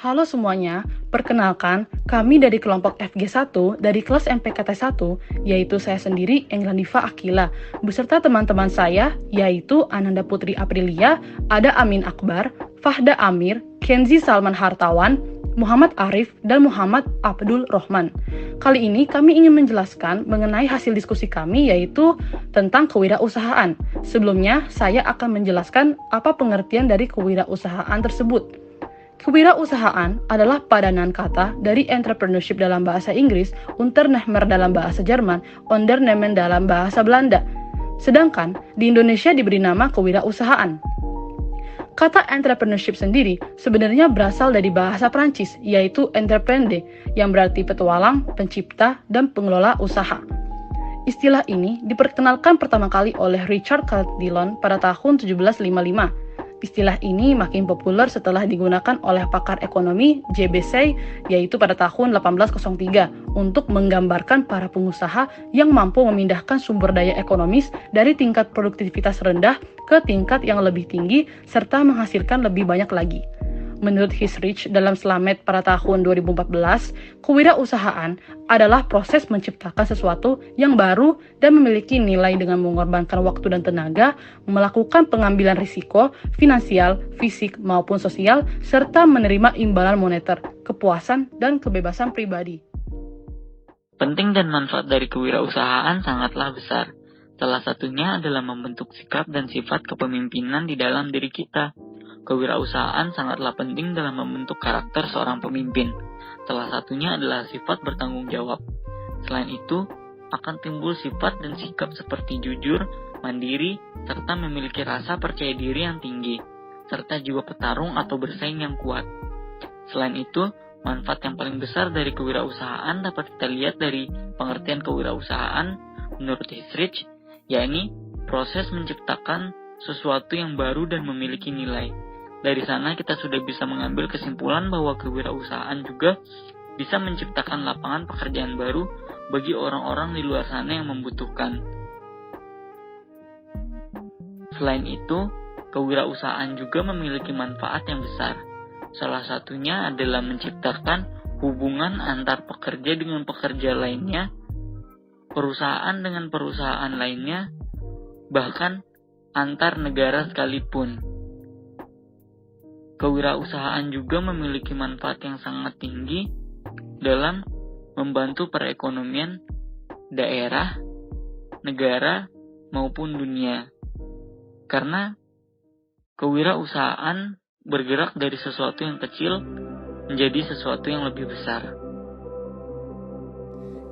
Halo semuanya, perkenalkan kami dari kelompok FG1 dari kelas MPKT 1, yaitu saya sendiri Englandiva Akila, beserta teman-teman saya yaitu Ananda Putri Aprilia, Ada Amin Akbar, Fahda Amir, Kenzi Salman Hartawan, Muhammad Arif, dan Muhammad Abdul Rohman. Kali ini kami ingin menjelaskan mengenai hasil diskusi kami yaitu tentang kewirausahaan. Sebelumnya, saya akan menjelaskan apa pengertian dari kewirausahaan tersebut. Kewirausahaan adalah padanan kata dari entrepreneurship dalam bahasa Inggris, Unternehmer dalam bahasa Jerman, Ondernemen dalam bahasa Belanda. Sedangkan di Indonesia diberi nama kewirausahaan. Kata entrepreneurship sendiri sebenarnya berasal dari bahasa Prancis, yaitu entreprendre, yang berarti petualang, pencipta, dan pengelola usaha. Istilah ini diperkenalkan pertama kali oleh Richard Caldillon pada tahun 1755. Istilah ini makin populer setelah digunakan oleh pakar ekonomi JBC, yaitu pada tahun 1803, untuk menggambarkan para pengusaha yang mampu memindahkan sumber daya ekonomis dari tingkat produktivitas rendah ke tingkat yang lebih tinggi serta menghasilkan lebih banyak lagi. Menurut Hisrich dalam Slamet pada tahun 2014, kewirausahaan adalah proses menciptakan sesuatu yang baru dan memiliki nilai dengan mengorbankan waktu dan tenaga, melakukan pengambilan risiko, finansial, fisik maupun sosial, serta menerima imbalan moneter, kepuasan, dan kebebasan pribadi. Penting dan manfaat dari kewirausahaan sangatlah besar. Salah satunya adalah membentuk sikap dan sifat kepemimpinan di dalam diri kita. Kewirausahaan sangatlah penting dalam membentuk karakter seorang pemimpin. Salah satunya adalah sifat bertanggung jawab. Selain itu, akan timbul sifat dan sikap seperti jujur, mandiri, serta memiliki rasa percaya diri yang tinggi, serta jiwa petarung atau bersaing yang kuat. Selain itu, manfaat yang paling besar dari kewirausahaan dapat kita lihat dari pengertian kewirausahaan menurut Hisrich, yakni proses menciptakan sesuatu yang baru dan memiliki nilai. Dari sana kita sudah bisa mengambil kesimpulan bahwa kewirausahaan juga bisa menciptakan lapangan pekerjaan baru bagi orang-orang di luar sana yang membutuhkan. Selain itu, kewirausahaan juga memiliki manfaat yang besar. Salah satunya adalah menciptakan hubungan antar pekerja dengan pekerja lainnya, perusahaan dengan perusahaan lainnya, bahkan antar negara sekalipun. Kewirausahaan juga memiliki manfaat yang sangat tinggi dalam membantu perekonomian daerah, negara, maupun dunia. Karena kewirausahaan bergerak dari sesuatu yang kecil menjadi sesuatu yang lebih besar.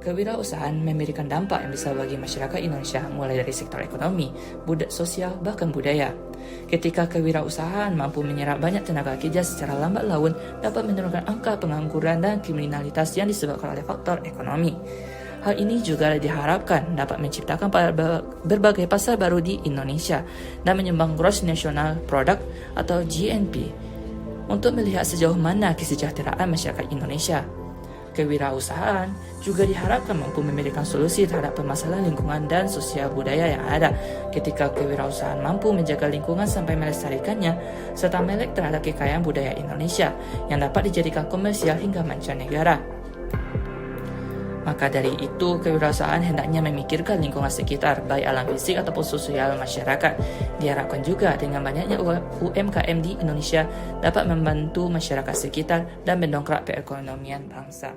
Kewirausahaan memberikan dampak yang besar bagi masyarakat Indonesia mulai dari sektor ekonomi, sosial, bahkan budaya. Ketika kewirausahaan mampu menyerap banyak tenaga kerja secara lambat laun, dapat menurunkan angka pengangguran dan kriminalitas yang disebabkan oleh faktor ekonomi. Hal ini juga diharapkan dapat menciptakan berbagai pasar baru di Indonesia dan menyumbang Gross National Product atau GNP untuk melihat sejauh mana kesejahteraan masyarakat Indonesia. Kewirausahaan juga diharapkan mampu memberikan solusi terhadap permasalahan lingkungan dan sosial budaya yang ada. Ketika kewirausahaan mampu menjaga lingkungan sampai melestarikannya, serta melek terhadap kekayaan budaya Indonesia yang dapat dijadikan komersial hingga mancanegara. Maka dari itu, kewirausahaan hendaknya memikirkan lingkungan sekitar, baik alam fisik ataupun sosial masyarakat. Diharapkan juga dengan banyaknya UMKM di Indonesia dapat membantu masyarakat sekitar dan mendongkrak perekonomian bangsa.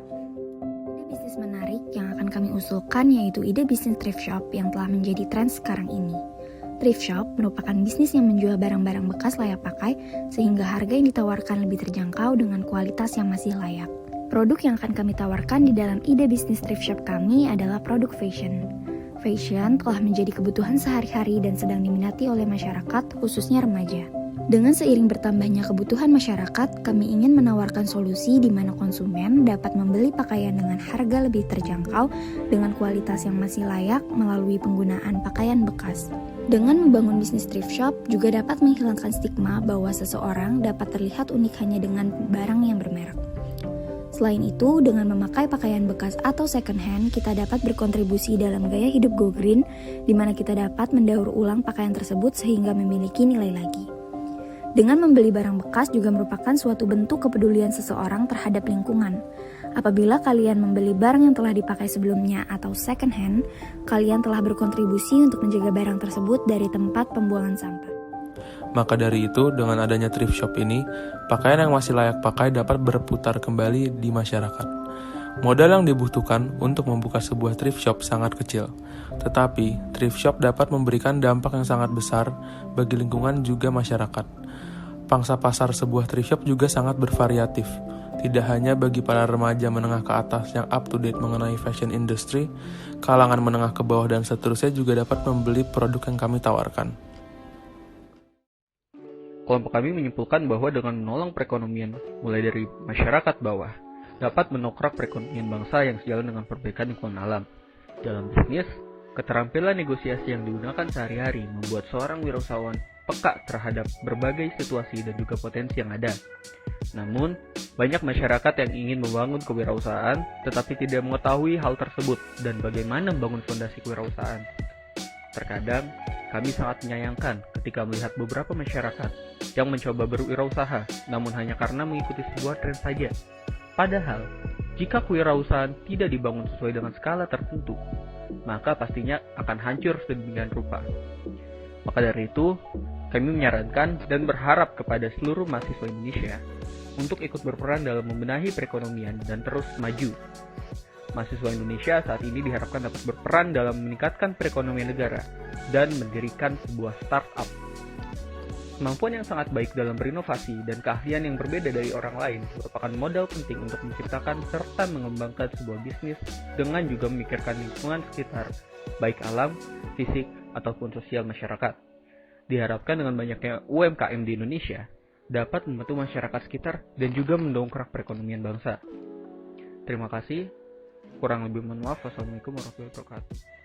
Ide bisnis menarik yang akan kami usulkan yaitu ide bisnis thrift shop yang telah menjadi tren sekarang ini. Thrift shop merupakan bisnis yang menjual barang-barang bekas layak pakai sehingga harga yang ditawarkan lebih terjangkau dengan kualitas yang masih layak. Produk yang akan kami tawarkan di dalam ide bisnis thrift shop kami adalah produk fashion. Fashion telah menjadi kebutuhan sehari-hari dan sedang diminati oleh masyarakat, khususnya remaja. Dengan seiring bertambahnya kebutuhan masyarakat, kami ingin menawarkan solusi di mana konsumen dapat membeli pakaian dengan harga lebih terjangkau dengan kualitas yang masih layak melalui penggunaan pakaian bekas. Dengan membangun bisnis thrift shop juga dapat menghilangkan stigma bahwa seseorang dapat terlihat unik hanya dengan barang yang bermerek. Selain itu, dengan memakai pakaian bekas atau second hand, kita dapat berkontribusi dalam gaya hidup go green, di mana kita dapat mendaur ulang pakaian tersebut sehingga memiliki nilai lagi. Dengan membeli barang bekas juga merupakan suatu bentuk kepedulian seseorang terhadap lingkungan. Apabila kalian membeli barang yang telah dipakai sebelumnya atau second hand, kalian telah berkontribusi untuk menjaga barang tersebut dari tempat pembuangan sampah. Maka dari itu, dengan adanya thrift shop ini, pakaian yang masih layak pakai dapat berputar kembali di masyarakat. Modal yang dibutuhkan untuk membuka sebuah thrift shop sangat kecil, tetapi thrift shop dapat memberikan dampak yang sangat besar bagi lingkungan juga masyarakat. Pangsa pasar sebuah thrift shop juga sangat bervariatif, tidak hanya bagi para remaja menengah ke atas yang up to date mengenai fashion industry, kalangan menengah ke bawah dan seterusnya juga dapat membeli produk yang kami tawarkan. Kelompok kami menyimpulkan bahwa dengan menolong perekonomian mulai dari masyarakat bawah, dapat mendongkrak perekonomian bangsa yang sejalan dengan perbaikan lingkungan alam. Dalam bisnis, keterampilan negosiasi yang digunakan sehari-hari membuat seorang wirausahawan peka terhadap berbagai situasi dan juga potensi yang ada. Namun, banyak masyarakat yang ingin membangun kewirausahaan tetapi tidak mengetahui hal tersebut dan bagaimana membangun fondasi kewirausahaan. Terkadang, kami sangat menyayangkan ketika melihat beberapa masyarakat yang mencoba berwirausaha namun hanya karena mengikuti sebuah tren saja. Padahal, jika kewirausahaan tidak dibangun sesuai dengan skala tertentu, maka pastinya akan hancur sedemikian rupa. Maka dari itu, kami menyarankan dan berharap kepada seluruh mahasiswa Indonesia untuk ikut berperan dalam membenahi perekonomian dan terus maju. Mahasiswa Indonesia saat ini diharapkan dapat berperan dalam meningkatkan perekonomian negara dan mendirikan sebuah startup. Kemampuan yang sangat baik dalam berinovasi dan keahlian yang berbeda dari orang lain merupakan modal penting untuk menciptakan serta mengembangkan sebuah bisnis dengan juga memikirkan lingkungan sekitar, baik alam, fisik, ataupun sosial masyarakat. Diharapkan dengan banyaknya UMKM di Indonesia dapat membantu masyarakat sekitar dan juga mendongkrak perekonomian bangsa. Terima kasih. Kurang lebih mohon maaf. Wassalamualaikum warahmatullahi wabarakatuh.